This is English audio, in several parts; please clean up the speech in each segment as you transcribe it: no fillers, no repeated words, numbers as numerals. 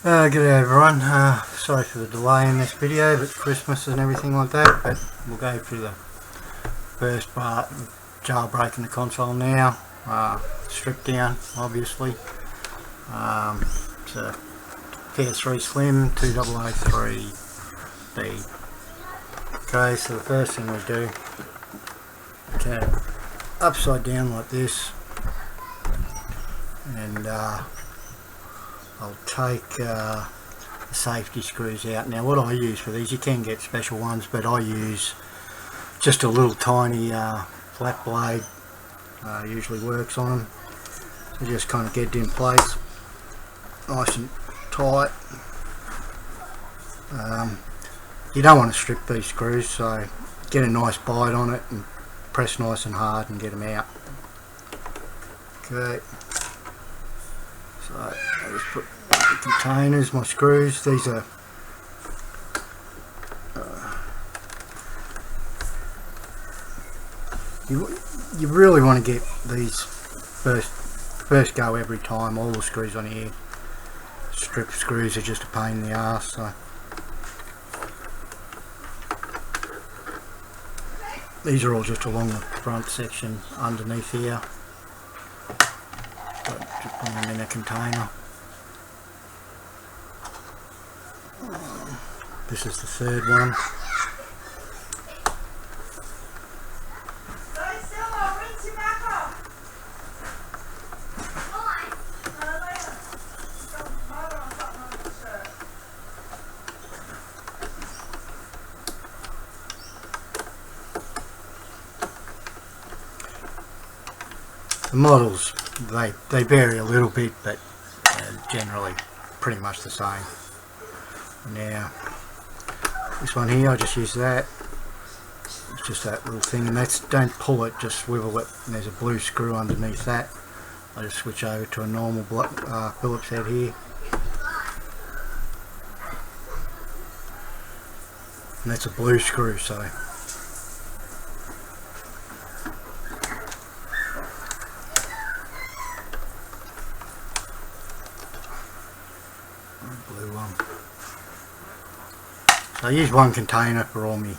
G'day everyone, sorry for the delay in this video, but Christmas and everything like that, but we'll go through the first part of jailbreaking the console now. Strip down, obviously. It's a PS3 Slim 2003B. Okay, so the first thing we do, okay, upside down like this, and I'll take the safety screws out. Now what I use for these, you can get special ones, but I use just a little tiny flat blade, usually works on them. So just kind of get it in place, nice and tight. You don't want to strip these screws, so get a nice bite on it and press nice and hard and get them out. Okay. So I just put the containers, my screws. These are you really want to get these first go every time. All the screws on here. Strip screws are just a pain in the arse. So these are all just along the front section underneath here. Just put them in a container. This is the third one. The models, they vary a little bit, but generally pretty much the same. Now this one here, I just use that. It's just that little thing, and that's, don't pull it, just swivel it, and there's a blue screw underneath that. I just switch over to a normal Phillips head here, and that's a blue screw. So blue one. So I use one container for all my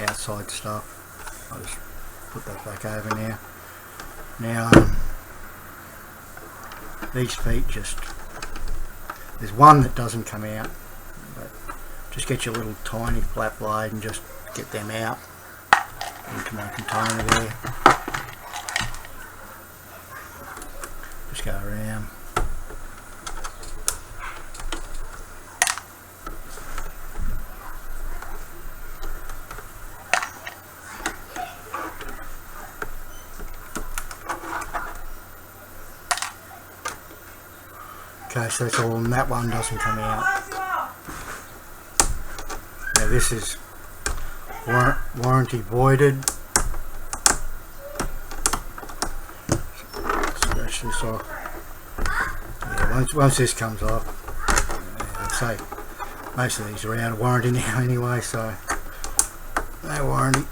outside stuff. I'll just put that back over now. Now these feet, just, there's one that doesn't come out, but just get your little tiny flat blade and just get them out into my container there. Just go around. Okay, so that's all, and that one doesn't come out. Now this is warranty voided. Scratch this off. Yeah, once this comes off, I'd say most of these are out of warranty now anyway, so no warranty.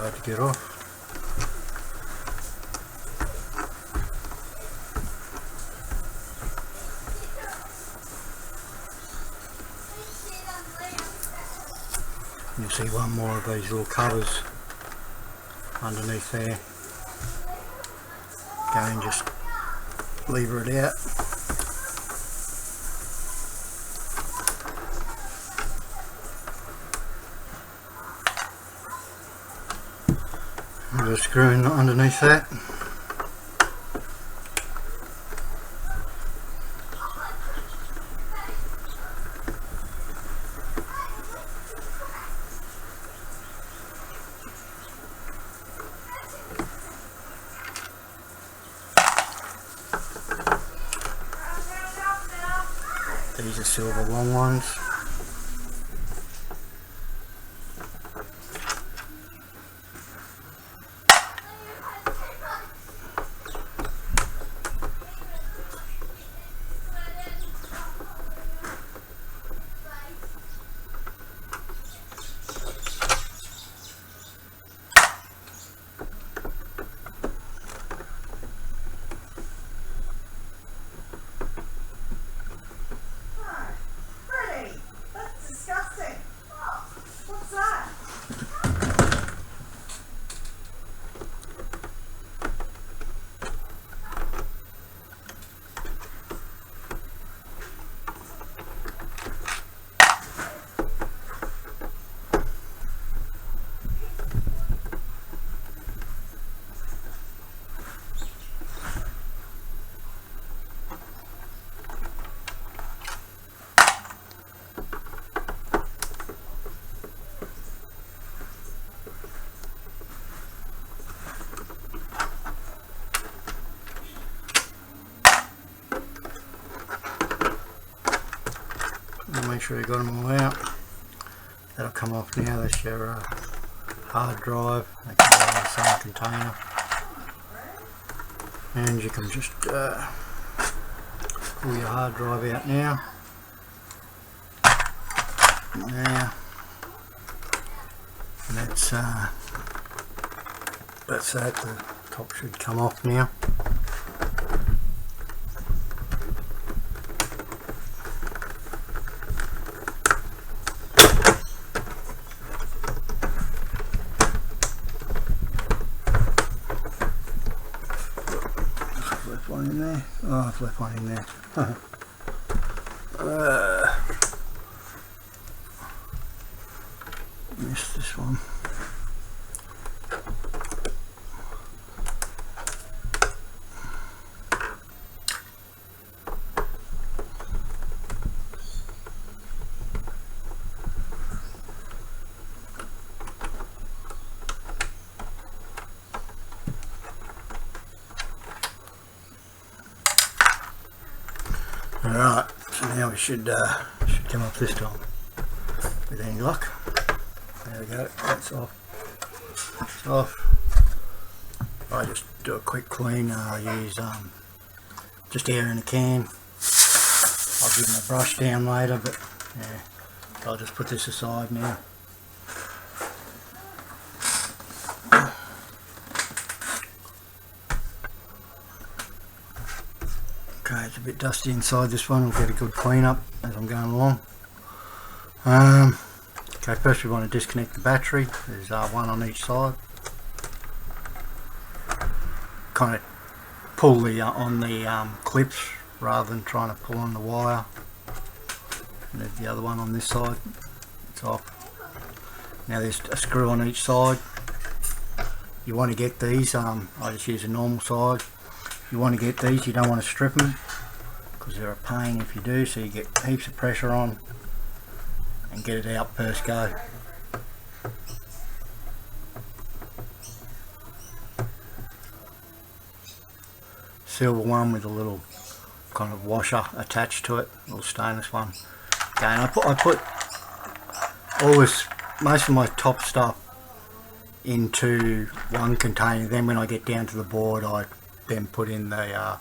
To get off. You'll see one more of these little covers underneath there. Again, just lever it out. There's a screw underneath that. These are silver long ones. sure you got them all out. That'll come off now. That's your hard drive. They can go in the same container. And you can just pull your hard drive out now. Now, and that's that. The top should come off now. Left one in there. Oh, I've left one in there. Missed this one. Alright, so now we should come up this time with any luck. There we go, that's off. It's off. I just do a quick clean. I use just air in a can. I'll give them a brush down later, but yeah, so I'll just put this aside now. Okay, it's a bit dusty inside this one. We'll get a good clean up as I'm going along. Okay, first we want to disconnect the battery. There's one on each side. Kind of pull the on the clips rather than trying to pull on the wire. And there's the other one on this side. It's off. Now there's a screw on each side. You want to get these. I just use a normal side. You want to get these. You don't want to strip them because they're a pain if you do. So you get heaps of pressure on and get it out first go. Silver one with a little kind of washer attached to it, little stainless one. Again, I put all this, most of my top stuff into one container. Then when I get down to the board, I then put in the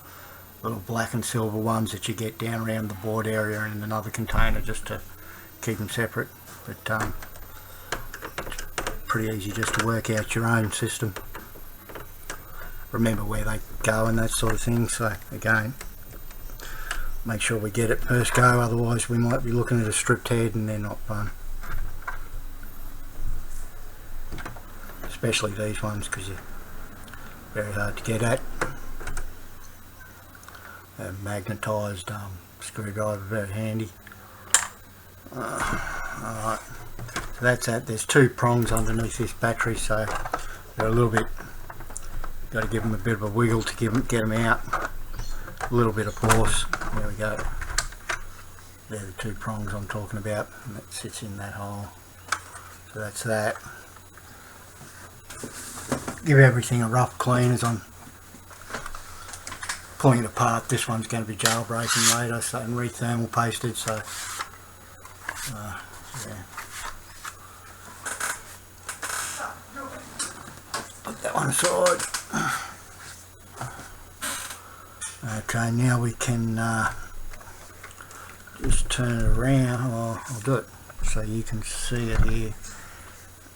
little black and silver ones that you get down around the board area in another container, just to keep them separate. But it's pretty easy just to work out your own system, remember where they go and that sort of thing. So again, make sure we get it first go, otherwise we might be looking at a stripped head and they're not fun, especially these ones because they're very hard to get at. A magnetised screwdriver, very handy. Alright, so that's that. There's two prongs underneath this battery, so they're a little bit, got to give them a bit of a wiggle to get them out. A little bit of force. There we go. They're the two prongs I'm talking about, and that sits in that hole. So that's that. Give everything a rough clean as I'm pulling it apart. This one's going to be jailbreaking later, so and re-thermal pasted, so yeah. Put that one aside. Okay, now we can just turn it around. I'll do it so you can see it here.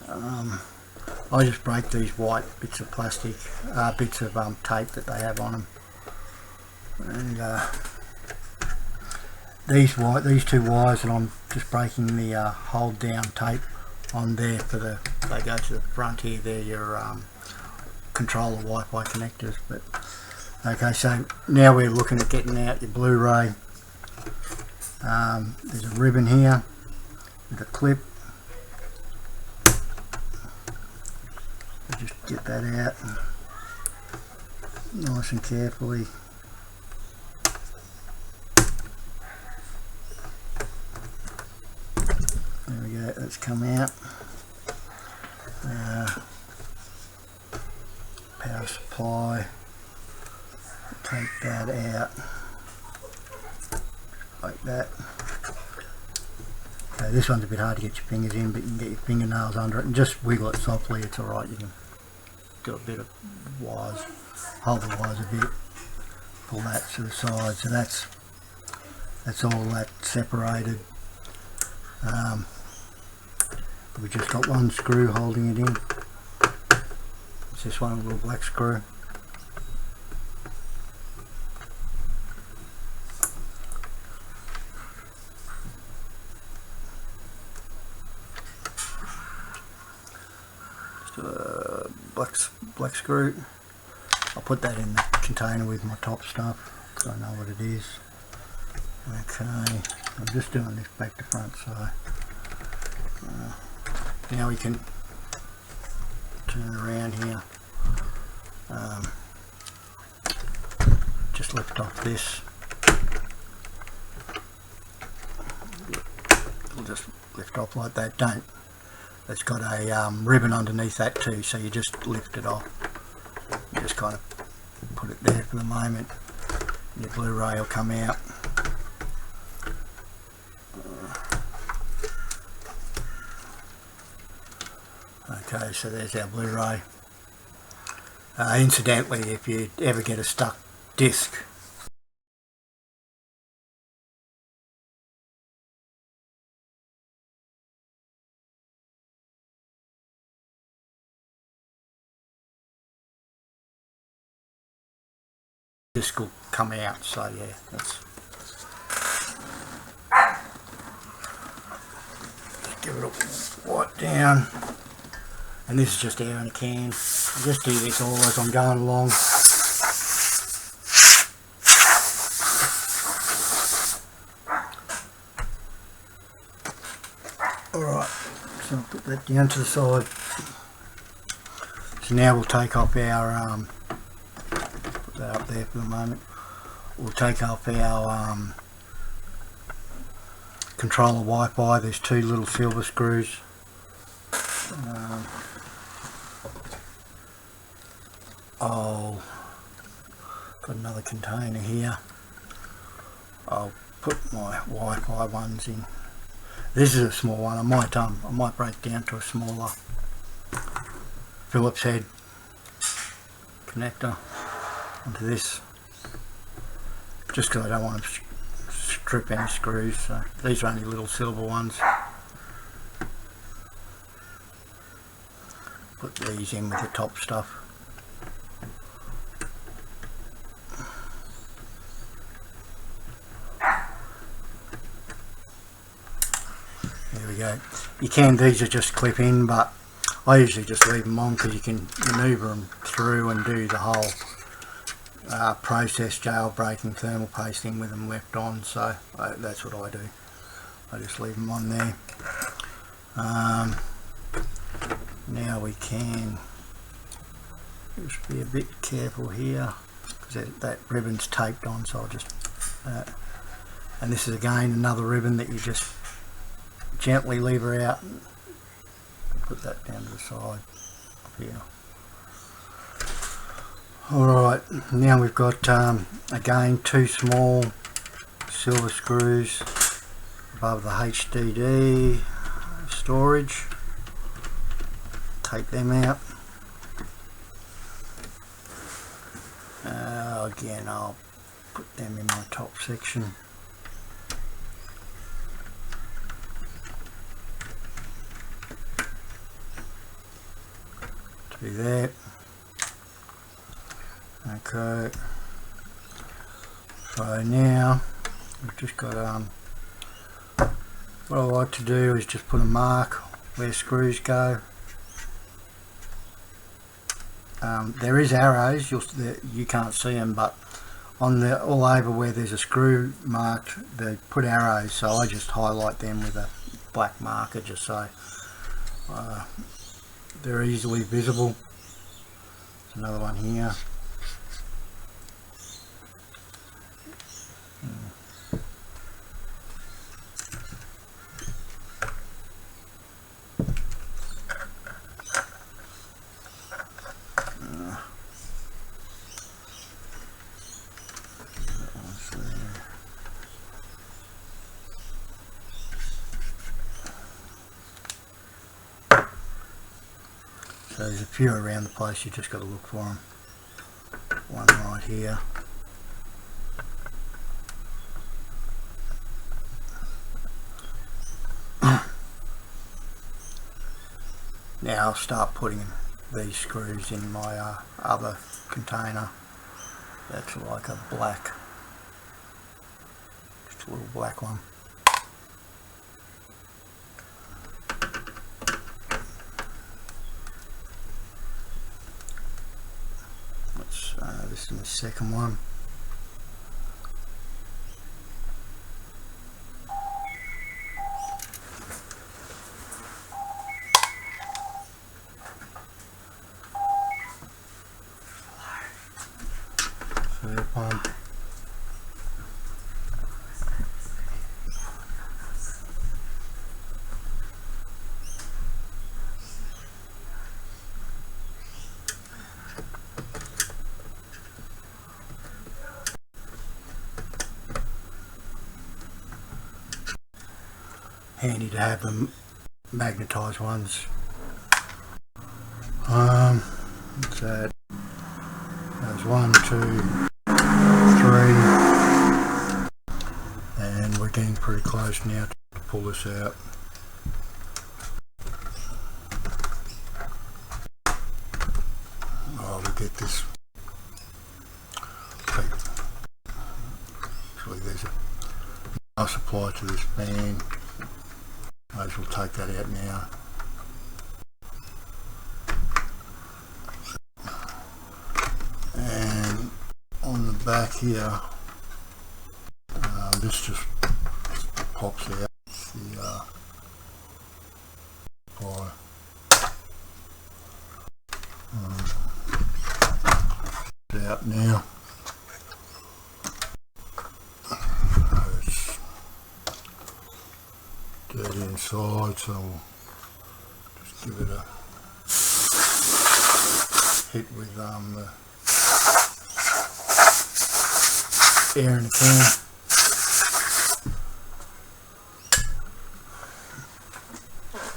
I just break these white bits of plastic, bits of tape that they have on them, and these two wires that I'm just breaking the hold down tape on there for the, they go to the front here. They're your controller Wi-Fi connectors. But okay, so now we're looking at getting out your Blu-ray. There's a ribbon here with a clip. Just get that out nice and carefully. There we go, that's come out. Power supply, take that out like that. Okay, this one's a bit hard to get your fingers in, but you can get your fingernails under it and just wiggle it softly. It's alright. You can do a bit of wires, hold the wires a bit, pull that to the side. So that's all that separated. We just got one screw holding it in. It's this one, a little black screw. Black screw. I'll put that in the container with my top stuff because I know what it is. Okay, I'm just doing this back to front, so now we can turn around here. Just lift off this. We'll just lift off like that. Don't. It's got a ribbon underneath that too, so you just lift it off. You just kind of put it there for the moment. Your Blu-ray will come out. Okay, so there's our Blu-ray. Incidentally, if you ever get a stuck disc, disc will come out. So yeah, that's. Give it a wipe down. And this is just air in a can. I just do this all as I'm going along. Alright, so I'll put that down to the side. So now we'll take off our, put that up there for the moment. We'll take off our controller Wi-Fi. There's two little silver screws. Got another container here. I'll put my Wi-Fi ones in. This is a small one. I might break down to a smaller Phillips head connector onto this, just because I don't want to strip any screws. So these are only little silver ones. Put these in with the top stuff. There we go. You can, these are just clip in, but I usually just leave them on because you can manoeuvre them through and do the whole process, jailbreaking, thermal pasting with them left on. So that's what I do. I just leave them on there. Now we can just be a bit careful here because that ribbon's taped on, so I'll just and this is again another ribbon that you just gently lever out and put that down to the side up here. Alright, now we've got again two small silver screws above the HDD storage. Take them out. Again, I'll put them in my top section. Do that. Okay. So now we've just got what I like to do is just put a mark where screws go. There is arrows, you can't see them, but on the all over where there's a screw marked, they put arrows, so I just highlight them with a black marker just so they're easily visible. There's another one here. So there's a few around the place, you just got to look for them. One right here. Now I'll start putting these screws in my other container. That's like a black, just a little black one. This is the second one. Third one. Handy to have them magnetised ones. What's that? There's 1, 2, 3, and we're getting pretty close now to pull this out. Oh, we get this. Actually, there's a power supply to this fan. Might as well take that out now. And on the back here, this just pops out. It's the supply. It's out now. Dead inside, so we'll just give it a hit with the air in the can.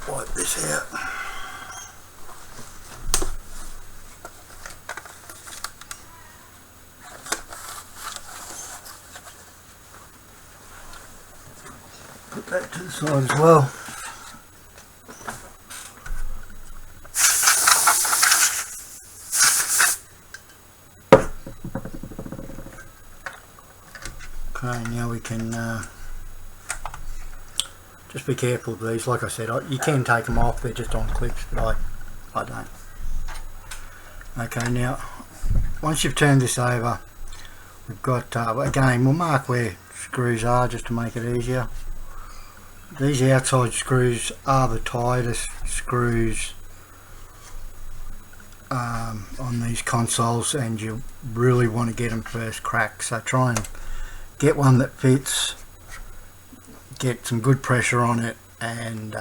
Wipe this out. Put that to the side as well. Okay, now we can just be careful of these. Like I said, you can take them off, they're just on clips, but I don't. Okay, now once you've turned this over, we've got, again, we'll mark where screws are just to make it easier. These outside screws are the tightest screws on these consoles, and you really want to get them first crack. So try and get one that fits, get some good pressure on it, and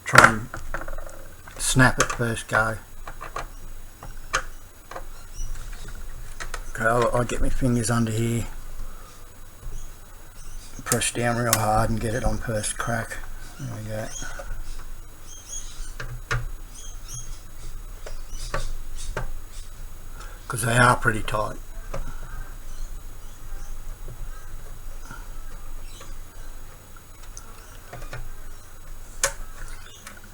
try and snap it first go. Okay, I'll get my fingers under here, press down real hard and get it on first crack. There we go. Because they are pretty tight.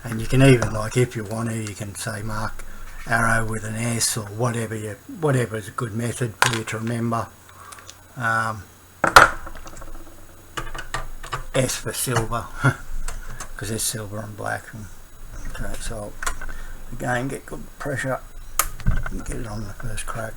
And you can even, like, if you want to, you can say mark arrow with an S or whatever is a good method for you to remember. S for silver, because there's silver and black. Okay, so again, get good pressure and get it on the first crack.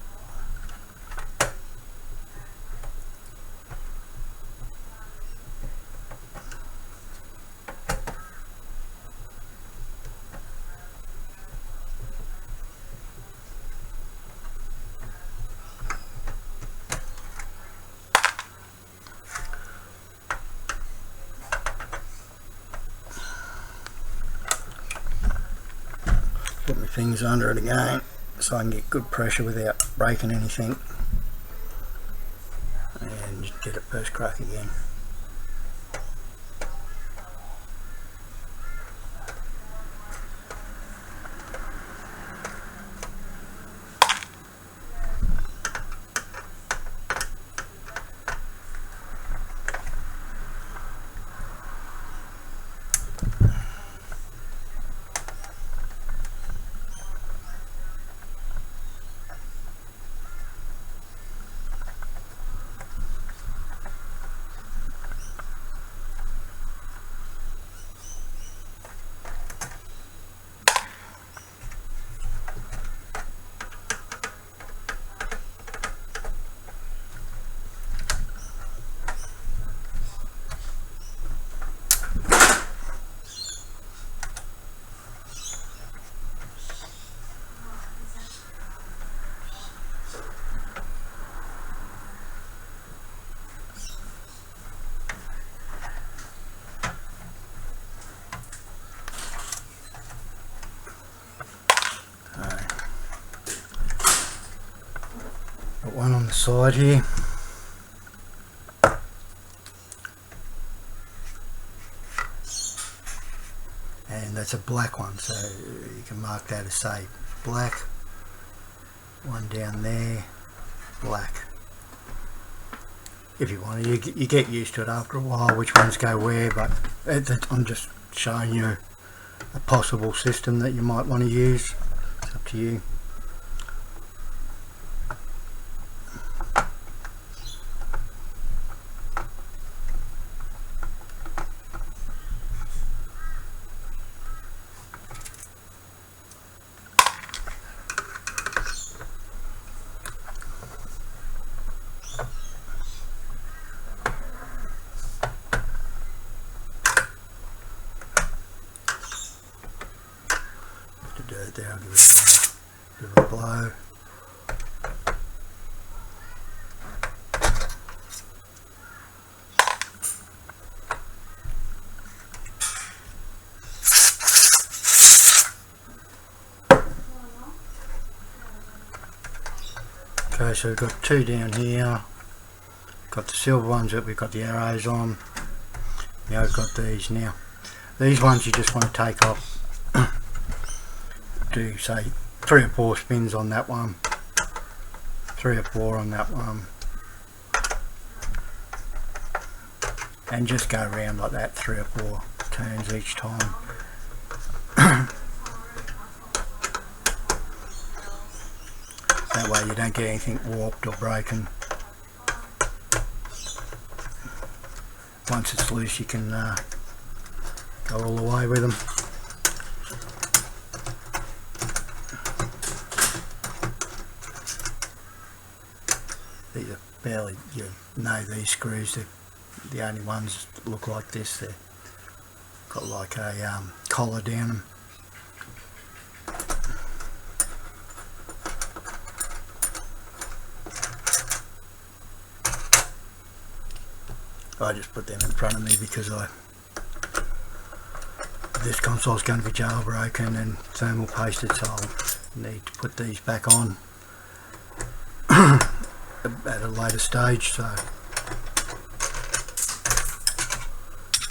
Put my fingers under it again so I can get good pressure without breaking anything, and just get it first crack again. side here. And that's a black one, so you can mark that as, say, black. One down there, black. If you want to, you get used to it after a while which ones go where, but I'm just showing you a possible system that you might want to use. It's up to you. There, I'll give it a blow. Okay, so we've got two down here. Got the silver ones that we've got the arrows on. Now we've got these now. These ones you just want to take off. Do say 3 or 4 spins on that one, 3 or 4 on that one, and just go around like that 3 or 4 turns each time. That way you don't get anything warped or broken. Once it's loose you can go all the way with them. These are barely, you know, these screws, they're the only ones that look like this. They've got like a collar down them. I just put them in front of me because this console's going to be jailbroken and thermal pasted, so I'll need to put these back on at a later stage, so I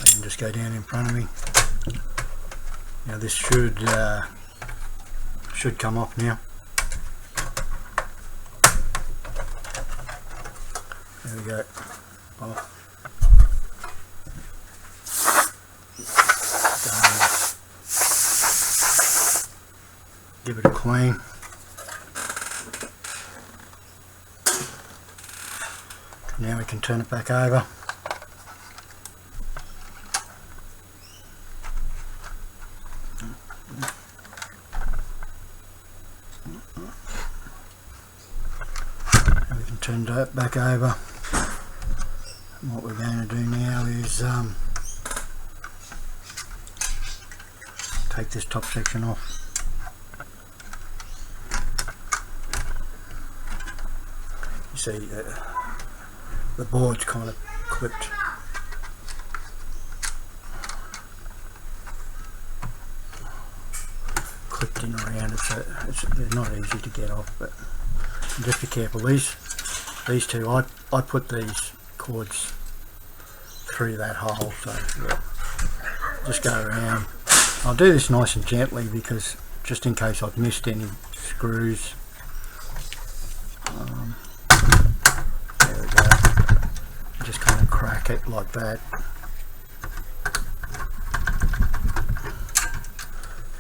can just go down in front of me. Now this should come off now. There we go. Off. Give it a clean. Now we can turn it back over. And we can turn that back over. And what we're going to do now is take this top section off. You see the board's kind of clipped. In around it, so they're not easy to get off, but just be careful. These two, I put these cords through that hole, so yeah, just go around. I'll do this nice and gently because just in case I've missed any screws. There we go. Just kind of crack it like that.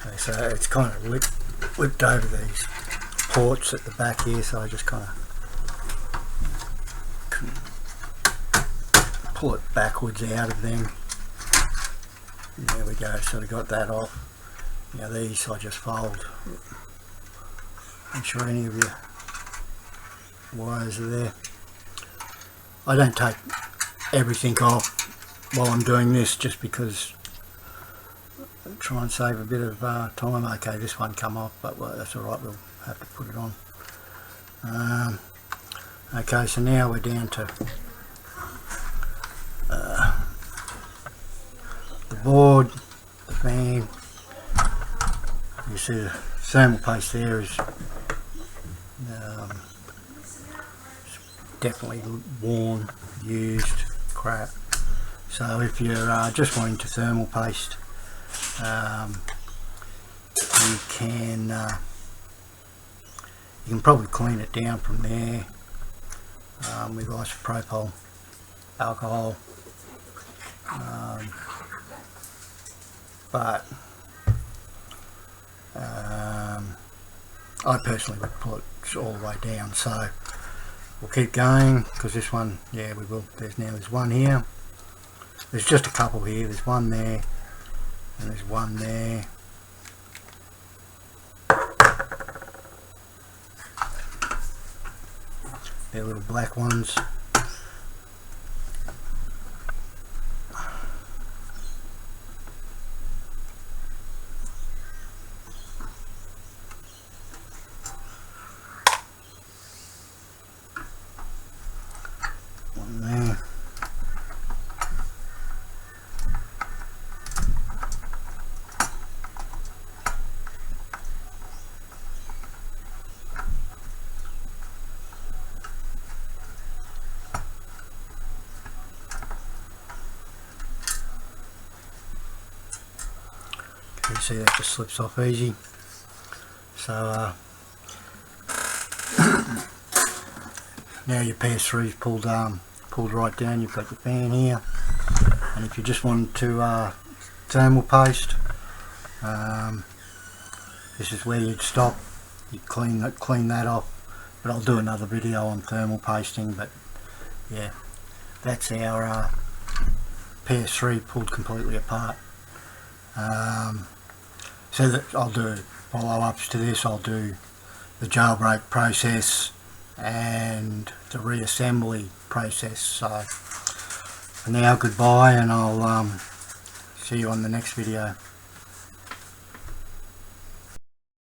Okay, so it's kind of whipped over these ports at the back here, so I just kind of pull it backwards out of them. And there we go, so we got that off. Now these I just fold. Make sure any of your wires are there. I don't take everything off while I'm doing this just because I try and save a bit of time. Okay, this one come off, but well, that's alright, we'll have to put it on. Okay, so now we're down to the board, the fan. You see the thermal paste there is definitely worn, used crap. So if you're just wanting to thermal paste, you can probably clean it down from there with isopropyl alcohol, but I personally would pull it all the way down. So we'll keep going, because this one, yeah, we will. There's one here. There's just a couple here. There's one there, and there's one there. They're little black ones. One there. You see that just slips off easy. So now your PS3 is pulled right down. You've got your fan here, and if you just want to thermal paste, this is where you'd stop. You clean that off. But I'll do another video on thermal pasting. But yeah, that's our PS3 pulled completely apart. So that I'll do follow-ups to this. I'll do the jailbreak process and the reassembly process. So for now, goodbye, and I'll see you on the next video.